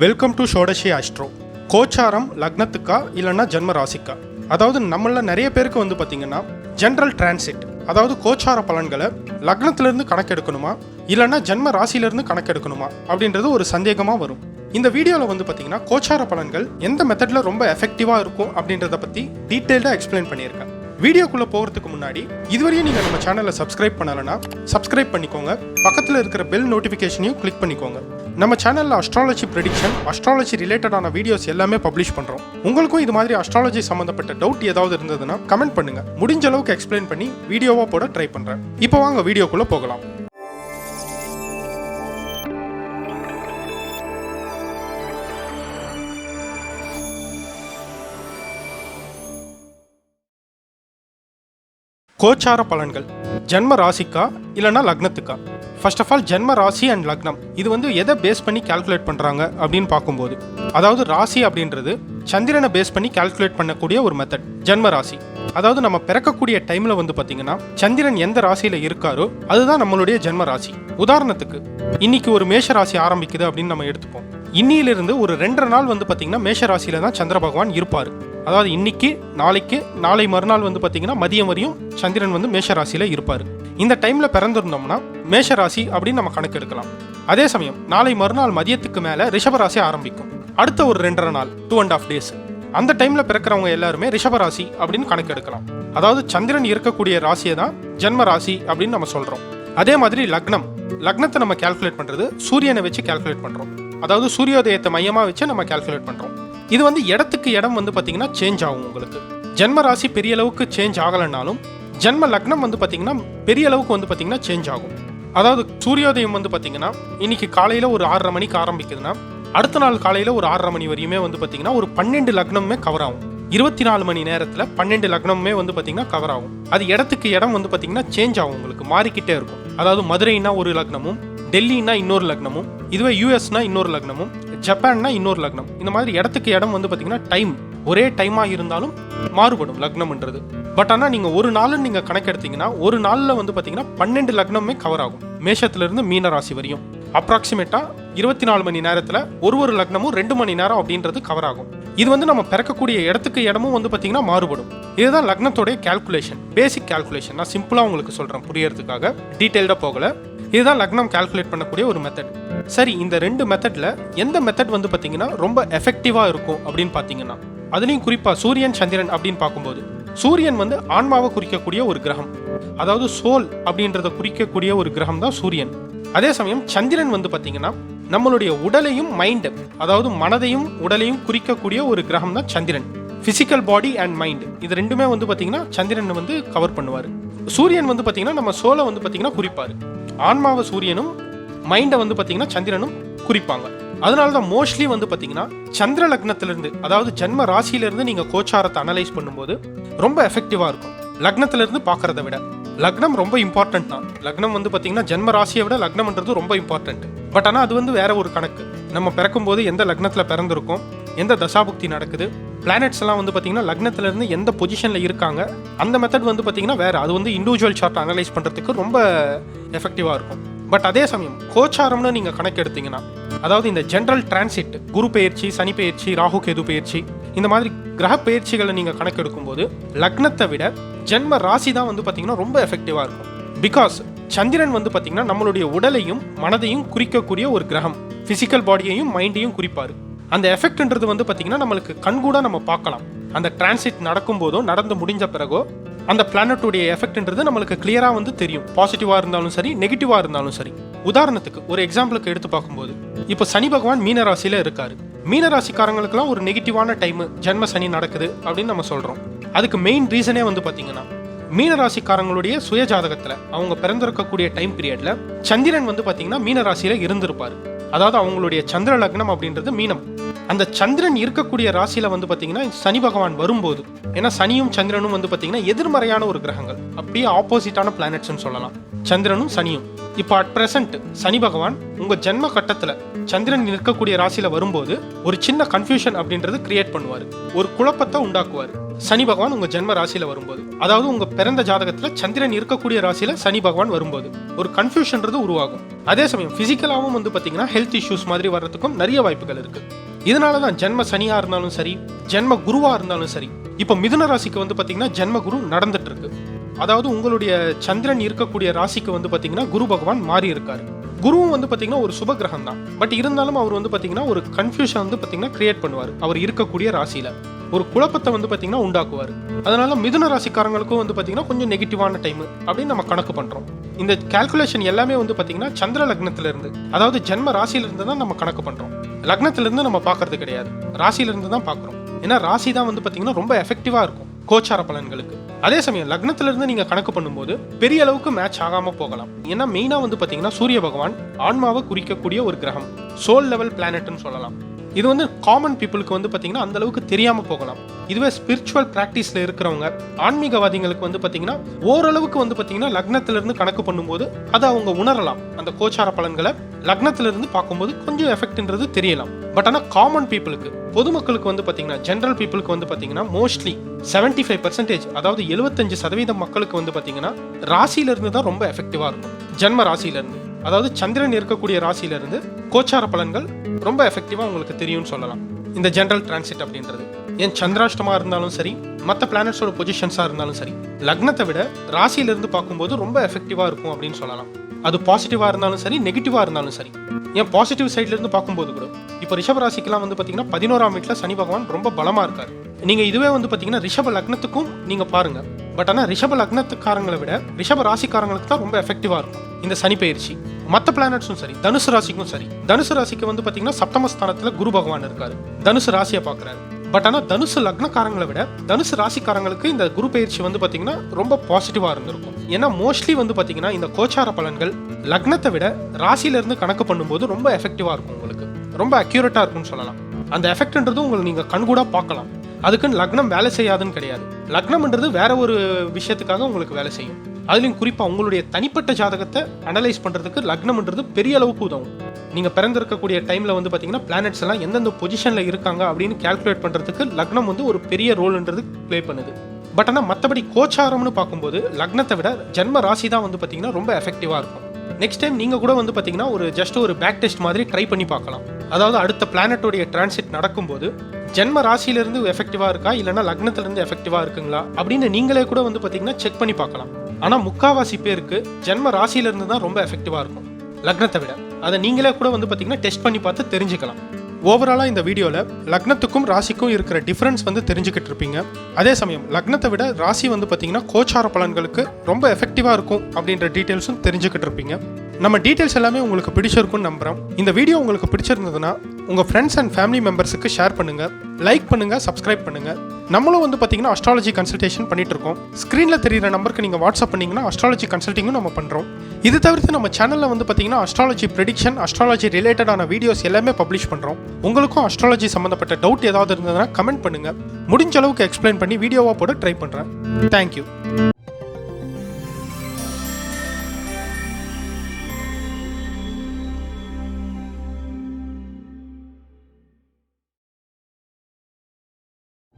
Welcome to Shodashi astro. கோச்சாரம் லக்னத்துக்கா இல்லைன்னா ஜென்ம ராசிக்கா? அதாவது நம்மள நிறைய பேருக்கு வந்து பார்த்தீங்கன்னா ஜென்ரல் டிரான்சிட், அதாவது கோச்சார பலன்களை லக்னத்திலிருந்து கணக்கெடுக்கணுமா இல்லைன்னா ஜென்ம ராசியிலிருந்து கணக்கெடுக்கணுமா அப்படின்றது ஒரு சந்தேகமாக வரும். இந்த வீடியோவில் வந்து பார்த்தீங்கன்னா கோச்சார பலன்கள் எந்த மெத்தடில் ரொம்ப எஃபெக்டிவாக இருக்கும் அப்படின்றத பற்றி டீட்டெயில்டாக எக்ஸ்பிளைன் பண்ணியிருக்கேன். வீடியோக்குள்ளே போகிறதுக்கு முன்னாடி இதுவரையும் நீங்கள் நம்ம சேனலை சப்ஸ்கிரைப் பண்ணலைன்னா சப்ஸ்கிரைப் பண்ணிக்கோங்க. பக்கத்தில் இருக்கிற பெல் நோட்டிஃபிகேஷனையும் கிளிக் பண்ணிக்கோங்க. நம்ம சேனலில் அஸ்ட்ராலஜி ப்ரெடிக்ஷன், அஸ்ட்ராலஜி ரிலேட்டடான வீடியோஸ் எல்லாமே பப்ளிஷ் பண்ணுறோம். உங்களுக்கும் இது மாதிரி அஸ்ட்ராலஜி சம்மந்தப்பட்ட டவுட் ஏதாவது இருந்ததுன்னா கமெண்ட் பண்ணுங்கள். முடிஞ்ச அளவுக்கு எக்ஸ்பிளைன் பண்ணி வீடியோவாக போட ட்ரை பண்ணுறேன். இப்போ வாங்க வீடியோக்குள்ளே போகலாம். கோச்சார பலன்கள் ஜென்ம ராசிக்கா இல்லைன்னா லக்னத்துக்கா? ஃபர்ஸ்ட் ஆஃப் ஆல் ஜென்ம ராசி அண்ட் லக்னம் இது வந்து எதை பேஸ் பண்ணி கால்குலேட் பண்ணுறாங்க அப்படின்னு பார்க்கும்போது, அதாவது ராசி அப்படின்றது சந்திரனை பேஸ் பண்ணி கால்குலேட் பண்ணக்கூடிய ஒரு மெத்தட். ஜென்ம ராசி அதாவது நம்ம பிறக்கக்கூடிய டைமில் வந்து பார்த்தீங்கன்னா சந்திரன் எந்த ராசியில் இருக்காரோ அதுதான் நம்மளுடைய ஜென்ம ராசி. உதாரணத்துக்கு இன்னைக்கு ஒரு மேஷ ராசி ஆரம்பிக்குது அப்படின்னு நம்ம எடுத்துப்போம். இன்னிலிருந்து ஒரு 2.5 நாள் வந்து பார்த்தீங்கன்னா மேஷ ராசியில தான் சந்திர பகவான் இருப்பார். அதாவது இன்னைக்கு நாளை மறுநாள் வந்து பார்த்தீங்கன்னா மதியம் வரையும் சந்திரன் வந்து மேஷராசியில இருப்பார். இந்த டைம்ல பிறந்திருந்தோம்னா மேஷராசி அப்படின்னு நம்ம கணக்கு எடுக்கலாம். அதே சமயம் நாளை மறுநாள் மதியத்துக்கு மேல ரிஷபராசி ஆரம்பிக்கும். அடுத்த ஒரு 2.5 நாள் 2.5 டேஸ் அந்த டைம்ல பிறக்கிறவங்க எல்லாருமே ரிஷபராசி அப்படின்னு கணக்கு எடுக்கலாம். அதாவது சந்திரன் இருக்கக்கூடிய ராசியை தான் ஜென்ம ராசி அப்படின்னு நம்ம சொல்றோம். அதே மாதிரி லக்னத்தை நம்ம கால்குலேட் பண்றது சூரியனை வச்சு கால்குலேட் பண்றோம். அதாவது சூரியோதயத்தை மையமா வச்சு நம்ம கால்குலேட் பண்றோம். இது வந்து இடத்துக்கு இடம் வந்து பார்த்தீங்கன்னா சேஞ்ச் ஆகும். உங்களுக்கு ஜென்ம ராசி பெரிய அளவுக்கு சேஞ்ச் ஆகலைன்னாலும் ஜென்ம லக்னம் வந்து பார்த்தீங்கன்னா பெரிய அளவுக்கு வந்து பார்த்தீங்கன்னா சேஞ்ச் ஆகும். அதாவது சூரியோதயம் வந்து பார்த்தீங்கன்னா இன்னைக்கு காலையில் ஒரு 6:30 மணிக்கு ஆரம்பிக்குதுன்னா அடுத்த நாள் காலையில் ஒரு 6:30 மணி வரையுமே வந்து பார்த்தீங்கன்னா ஒரு 12 லக்னமுமே கவர் ஆகும். 24 மணி நேரத்தில் 12 லக்னமுமே வந்து பார்த்தீங்கன்னா கவர் ஆகும். அது இடத்துக்கு இடம் வந்து பார்த்தீங்கன்னா சேஞ்ச் ஆகும், உங்களுக்கு மாறிக்கிட்டே இருக்கும். அதாவது மதுரைனா ஒரு லக்னமும், டெல்லினா இன்னொரு லக்னமும், இதுவே யூஎஸ்னா இன்னொரு லக்னமும், ஜப்பான்னா இன்னொரு லக்னம். இந்த மாதிரி இடத்துக்கு இடம் வந்து பார்த்தீங்கன்னா டைம் ஒரே டைமாக இருந்தாலும் மாறுபடும் லக்னம்ன்றது. பட் ஆனால் நீங்கள் ஒரு நாள் நீங்கள் கணக்கெடுத்தீங்கன்னா ஒரு நாளில் வந்து பார்த்தீங்கன்னா 12 லக்னமே கவர் ஆகும். மேஷத்துலேருந்து மீன ராசி வரையும் அப்ராக்சிமேட்டாக 24 மணி நேரத்தில் ஒரு லக்னமும் 2 மணி நேரம் அப்படின்றது கவர் ஆகும். இது வந்து நம்ம பிறக்கக்கூடிய இடத்துக்கு இடமும் வந்து பார்த்தீங்கன்னா மாறுபடும். இதுதான் லக்னத்தோடைய கால்குலேஷன், பேசிக் கால்குலேஷன். நான் சிம்பிளாக உங்களுக்கு சொல்கிறேன் புரியறதுக்காக, டீட்டெயில்டாக போகலை. இதுதான் லக்னம் கால்குலேட் பண்ணக்கூடிய ஒரு மெத்தட். சரி, இந்த 2 மெத்தடில் எந்த மெத்தட் வந்து பார்த்தீங்கன்னா ரொம்ப எஃபெக்டிவாக இருக்கும் அப்படின்னு பார்த்தீங்கன்னா, அதுலேயும் குறிப்பாக சூரியன் சந்திரன் அப்படின்னு பார்க்கும்போது, சூரியன் வந்து ஆன்மாவை குறிக்கக்கூடிய ஒரு கிரகம், அதாவது சோல் அப்படின்றத குறிக்கக்கூடிய ஒரு கிரகம் தான் சூரியன். அதே சமயம் சந்திரன் வந்து பார்த்தீங்கன்னா நம்மளுடைய உடலையும் மைண்ட், அதாவது மனதையும் உடலையும் குறிக்கக்கூடிய ஒரு கிரகம் தான் சந்திரன். பிசிக்கல் பாடி அண்ட் மைண்ட் இது ரெண்டுமே வந்து பார்த்தீங்கன்னா சந்திரன் வந்து கவர் பண்ணுவார். சூரியன் வந்து பார்த்தீங்கன்னா நம்ம சோலை வந்து பார்த்தீங்கன்னா குறிப்பார். ஆன்மாவை சூரியனும் மைண்டை வந்து பார்த்தீங்கன்னா சந்திரனும் குறிப்பாங்க. அதனால தான் மோஸ்ட்லி வந்து பார்த்தீங்கன்னா சந்திர லக்னத்திலிருந்து, அதாவது ஜென்ம ராசியிலிருந்து நீங்கள் கோச்சாரத்தை அனலைஸ் பண்ணும்போது ரொம்ப எஃபெக்டிவாக இருக்கும். லக்னத்திலிருந்து பார்க்கறத விட லக்னம் ரொம்ப இம்பார்ட்டன்ட் தான். லக்னம் வந்து பார்த்தீங்கன்னா ஜென்ம ராசியை விட லக்னம்ன்றது ரொம்ப இம்பார்ட்டன்ட். பட் ஆனால் அது வந்து வேற ஒரு கணக்கு. நம்ம பிறக்கும்போது எந்த லக்னத்தில் பிறந்திருக்கோம், எந்த தசாபுக்தி நடக்குது, பிளானட்ஸ் எல்லாம் வந்து பார்த்தீங்கன்னா லக்னத்திலிருந்து எந்த பொசிஷனில் இருக்காங்க, அந்த மெத்தட் வந்து பார்த்தீங்கன்னா வேற. அது வந்து இண்டிவிஜுவல் சார்ட் அனலைஸ் பண்ணுறதுக்கு ரொம்ப எஃபெக்டிவாக இருக்கும். பட் அதே சமயம் கோச்சாரம்னு நீங்கள் கணக்கு எடுத்தீங்கன்னா, அதாவது இந்த ஜென்ரல் டிரான்சிட், குரு பெயர்ச்சி, சனி பெயர்ச்சி, ராகு கேது பெயர்ச்சி, இந்த மாதிரி கிரக பெயர்ச்சிகளை நீங்கள் கணக்கெடுக்கும் போது லக்னத்தை விட ஜென்ம ராசி தான் வந்து பார்த்தீங்கன்னா ரொம்ப எஃபெக்டிவாக இருக்கும். பிகாஸ் சந்திரன் வந்து பார்த்தீங்கன்னா நம்மளுடைய உடலையும் மனதையும் குறிக்கக்கூடிய ஒரு கிரகம், பிசிக்கல் பாடியையும் மைண்டையும் குறிப்பார். அந்த எஃபெக்ட்ன்றது வந்து பார்த்தீங்கன்னா நம்மளுக்கு கண்கூட நம்ம பார்க்கலாம். அந்த டிரான்சிட் நடக்கும் போதோ நடந்து முடிஞ்ச பிறகோ அந்த பிளானட்டுடைய எஃபெக்ட்ன்றது நம்மளுக்கு கிளியராக வந்து தெரியும். பாசிட்டிவாக இருந்தாலும் சரி, நெகட்டிவாக இருந்தாலும் சரி. உதாரணத்துக்கு ஒரு எக்ஸாம்பிளுக்கு எடுத்து பார்க்கும்போது, இப்போ சனி பகவான் மீனராசியில் இருக்காரு. மீனராசிக்காரங்களுக்குலாம் ஒரு நெகட்டிவான டைம் ஜென்ம சனி நடக்குது அப்படின்னு நம்ம சொல்கிறோம். அதுக்கு மெயின் ரீசனே வந்து பார்த்தீங்கன்னா மீனராசிக்காரங்களுடைய சுய ஜாதகத்தில் அவங்க பிறந்திருக்கக்கூடிய டைம் பீரியட்ல சந்திரன் வந்து பார்த்தீங்கன்னா மீனராசியில் இருந்திருப்பாரு. அதாவது அவங்களுடைய சந்திர லக்னம் அப்படின்றது மீனம். அந்த சந்திரன் இருக்கக்கூடிய ராசியில வந்து பாத்தீங்கன்னா சனி பகவான் வரும்போது, ஏன்னா சனியும் சந்திரனும் வந்து பாத்தீங்கன்னா எதிர்மறையான ஒரு கிரகங்கள், அப்படியே ஆப்போசிட்டான பிளானட்ஸ்னு சொல்லலாம். சந்திரனும் சனியும். இப்போ அட் பிரசன்ட் சனி பகவான் உங்க ஜென்ம கட்டத்துல சந்திரன் இருக்கக்கூடிய ராசியில வரும்போது ஒரு சின்ன கன்ஃபியூஷன் அப்படின்றது கிரியேட் பண்ணுவாரு, ஒரு குழப்பத்தை உண்டாக்குவாரு. சனி பகவான் உங்க ஜென்ம ராசியில வரும்போது, அதாவது உங்க பிறந்த ஜாதகத்துல சந்திரன் இருக்கக்கூடிய ராசியில சனி பகவான் வரும்போது ஒரு கன்ஃபியூஷன்றது உருவாகும். அதே சமயம் பிசிக்கலாவும் வந்து பாத்தீங்கன்னா ஹெல்த் இஷ்யூஸ் மாதிரி வர்றதுக்கும் நிறைய வாய்ப்புகள் இருக்கு. இதனாலதான் ஜென்ம சனியா இருந்தாலும் சரி, ஜென்ம குருவா இருந்தாலும் சரி, இப்போ மிதுன ராசிக்கு வந்து பாத்தீங்கன்னா ஜென்ம குரு நடந்துட்டு இருக்கு. அதாவது உங்களுடைய சந்திரன் இருக்கக்கூடிய ராசிக்கு வந்து பாத்தீங்கன்னா குரு பகவான் மாறி இருக்காரு. குருவும் வந்து பாத்தீங்கன்னா ஒரு சுப கிரகம் தான். பட் இருந்தாலும் அவர் வந்து பாத்தீங்கன்னா ஒரு கன்ஃபியூஷன் வந்து பாத்தீங்கன்னா கிரியேட் பண்ணுவார். அவர் இருக்கக்கூடிய ராசியில ஒரு குழப்பத்தை வந்து பாத்தீங்கன்னா உண்டாக்குவார். அதனால மிதுன ராசிக்காரங்களுக்கும் வந்து பாத்தீங்கன்னா கொஞ்சம் நெகட்டிவான டைம் அப்படின்னு நம்ம கணக்கு பண்றோம். இந்த கால்குலேஷன் எல்லாமே வந்து பாத்தீங்கன்னா சந்திர லக்னத்துல இருந்து, அதாவது ஜென்ம ராசியில இருந்து தான் நம்ம கணக்கு பண்றோம். லக்னத்துல இருந்து நம்ம பாக்குறது கிடையாது, ராசியில இருந்து தான் பாக்குறோம். ஏன்னா ராசி தான் வந்து பாத்தீங்கன்னா ரொம்ப எஃபெக்டிவா இருக்கும் கோச்சார பலன்களுக்கு. அதே சமயம் லக்னத்துல இருந்து நீங்க கணக்கு பண்ணும்போது பெரிய அளவுக்கு மேட்ச் ஆகாம போகலாம். ஏன்னா மெயினா வந்து பாத்தீங்கன்னா சூரிய பகவான் ஆன்மாவை குறிக்கக்கூடிய ஒரு கிரகம், சோல் லெவல் பிளானட்னு சொல்லலாம். இது வந்து காமன் பீப்புளுக்கு வந்து பாத்தீங்கன்னா அந்த அளவுக்கு தெரியாம போகலாம். இதுவே ஸ்பிரிச்சுவல் பிராக்டிஸ்ல இருக்கிறவங்க, ஆன்மீகவாதிகளுக்கு வந்து பாத்தீங்கன்னா ஓரளவுக்கு வந்து பாத்தீங்கன்னா லக்னத்துல இருந்து கணக்கு பண்ணும்போது அதை அவங்க உணரலாம். அந்த கோச்சார பலன்களை லக்னத்துல இருந்து பார்க்கும்போது கொஞ்சம் எஃபெக்ட்ன்றது தெரியலாம். பட் ஆனா காமன் பீப்புளுக்கு, பொதுமக்களுக்கு வந்து பாத்தீங்கன்னா ஜெனரல் பீப்புளுக்கு வந்து பாத்தீங்கன்னா மோஸ்ட்லி 75%, அதாவது 75% மக்களுக்கு வந்து பாத்தீங்கன்னா ராசியில இருந்து தான் ரொம்ப எஃபெக்டிவா இருக்கும். ஜென்ம ராசியில இருந்து, அதாவது சந்திரன் இருக்கக்கூடிய ராசியில இருந்து கோச்சார பலன்கள் ரொம்ப எஃபெக்டிவா உங்களுக்கு தெரியும்னு சொல்லலாம். இந்த ஜெனரல் டிரான்சிட் அப்படின்றது ஏன் சந்திராஷ்டமா இருந்தாலும் சரி, மற்ற பிளானட்ஸோட பொசிஷன்ஸா இருந்தாலும் சரி, லக்னத்தை விட ராசியில இருந்து பார்க்கும்போது ரொம்ப எஃபெக்டிவா இருக்கும் அப்படின்னு சொல்லலாம். அது பாசிட்டிவா இருந்தாலும் சரி, நெகட்டிவா இருந்தாலும் சரி. ஏன் பாசிட்டிவ் சைட்ல இருந்து பார்க்கும்போது கூட இப்போ ரிஷப ராசிக்கெல்லாம் வந்து பாத்தீங்கன்னா 11ஆம் வீட்டுல சனி பகவான் ரொம்ப பலமா இருக்காரு. நீங்க இதுவே வந்து பாத்தீங்கன்னா ரிஷப லக்னத்துக்கும் நீங்க பாருங்க. பட் ஆனா ரிஷப லக்னத்துக்காரங்களை விட ரிஷப ராசிக்காரங்களுக்கு தான் ரொம்ப எஃபெக்டிவா இருக்கும் இந்த சனி பயிற்சி. மற்ற பிளானட்ஸும் சரி, தனுசு ராசிக்கும் சரி, தனுசு ராசிக்கு வந்து பாத்தீங்கன்னா சப்தமஸ்தானத்துல குரு பகவான் இருக்காரு, தனுசு ராசியை பாக்குறாரு. பட் ஆனா தனுசு லக்னக்காரங்களை விட தனுசு ராசிக்காரங்களுக்கு இந்த குரு பயிற்சி வந்து பாத்தீங்கன்னா ரொம்ப பாசிட்டிவா இருந்திருக்கும். ஏன்னா மோஸ்ட்லி வந்து பாத்தீங்கன்னா இந்த கோச்சார பலன்கள் லக்னத்தை விட ராசியில இருந்து கணக்கு பண்ணும்போது ரொம்ப எஃபெக்டிவா இருக்கும், உங்களுக்கு ரொம்ப அக்யூரேட்டா இருக்கும்னு சொல்லலாம். அந்த எஃபெக்ட்ன்றது உங்களுக்கு நீங்க கண்கூடா பார்க்கலாம். அதுக்குன்னு லக்னம் வேலை செய்யாதுன்னு கிடையாது. லக்னம்ன்றது வேற ஒரு விஷயத்துக்காக உங்களுக்கு வேலை செய்யும். அதுலயும் குறிப்பா உங்களுடைய தனிப்பட்ட ஜாதகத்தை அனலைஸ் பண்றதுக்கு லக்னம்ன்றது பெரிய அளவுக்கு உதவும். நீங்க பிறந்திருக்கக்கூடிய டைம்ல வந்து பாத்தீங்கன்னா பிளானட்ஸ் எல்லாம் எந்தெந்த பொசிஷன்ல இருக்காங்க அப்படின்னு கால்குலேட் பண்றதுக்கு லக்னம் வந்து ஒரு பெரிய ரோல்ன்றது பிளே பண்ணுது. பட் ஆனா மற்றபடி கோச்சாரம்னு பார்க்கும்போது லக்னத்தை விட ஜென்ம ராசி தான் வந்து பாத்தீங்கன்னா ரொம்ப எஃபெக்டிவா இருக்கும். நெக்ஸ்ட் டைம் நீங்க கூட வந்து பாத்தீங்கன்னா ஒரு ஜஸ்ட் ஒரு பேக் டெஸ்ட் மாதிரி ட்ரை பண்ணி பார்க்கலாம். அதாவது அடுத்த பிளானட்டோடைய டிரான்சிட் நடக்கும்போது ஜென்ம ராசியில இருந்து எஃபெக்டிவா இருக்கா, இல்லைன்னா லக்னத்துல இருந்து எஃபெக்டிவா இருக்குங்களா அப்படின்னு நீங்களே கூட வந்து பாத்தீங்கன்னா செக் பண்ணி பார்க்கலாம். ஆனா முக்காவாசி பேருக்கு ஜென்ம ராசியில இருந்து தான் ரொம்ப எஃபெக்டிவா இருக்கும் லக்னத்தை விட. அதை நீங்களே கூட வந்து பாத்தீங்கன்னா டெஸ்ட் பண்ணி பார்த்து தெரிஞ்சுக்கலாம். ஓவராலா இந்த வீடியோல லக்னத்துக்கும் ராசிக்கும் இருக்கிற டிஃபரன்ஸ் வந்து தெரிஞ்சுக்கிட்டு இருப்பீங்க. அதே சமயம் லக்னத்தை விட ராசி வந்து பாத்தீங்கன்னா கோச்சார பலன்களுக்கு ரொம்ப எஃபெக்டிவா இருக்கும் அப்படின்ற டீடைல்ஸும் தெரிஞ்சுக்கிட்டு இருப்பீங்க. நம்ம டீடைல்ஸ் எல்லாமே உங்களுக்கு பிடிச்சிருக்கும்னு நம்புறோம். இந்த வீடியோ உங்களுக்கு பிடிச்சிருந்ததுன்னா உங்க ஃப்ரெண்ட்ஸ் அண்ட் ஃபேமிலி மெம்பர்ஸுக்கு ஷேர் பண்ணுங்க, லைக் பண்ணுங்க, சப்ஸ்கிரைப் பண்ணுங்க. நம்மளும் வந்து பாத்தீங்கன்னா அஸ்ட்ராலஜி கன்சல்டேஷன் பண்ணிட்டு இருக்கோம். ஸ்கிரீன்ல தெரியுற நம்பருக்கு நீங்க வாட்ஸ்அப் பண்ணீங்கன்னா அஸ்ட்ராலஜி கன்சல்டிங்கும் நம்ம பண்றோம். இது தவிர்த்து நம்ம சேனல்ல வந்து பாத்தீங்கன்னா அஸ்ட்ராலஜி ப்ரெடிக்ஷன், அஸ்ட்ராலஜி ரிலேட்டடான வீடியோஸ் எல்லாமே பப்ளிஷ் பண்றோம். உங்களுக்கும் அஸ்ட்ராலஜி சம்பந்தப்பட்ட டவுட் ஏதாவது இருந்ததுன்னா கமெண்ட் பண்ணுங்க. முடிஞ்ச அளவுக்கு எக்ஸ்பிளைன் பண்ணி வீடியோவா போட ட்ரை பண்றேன். தேங்க்யூ.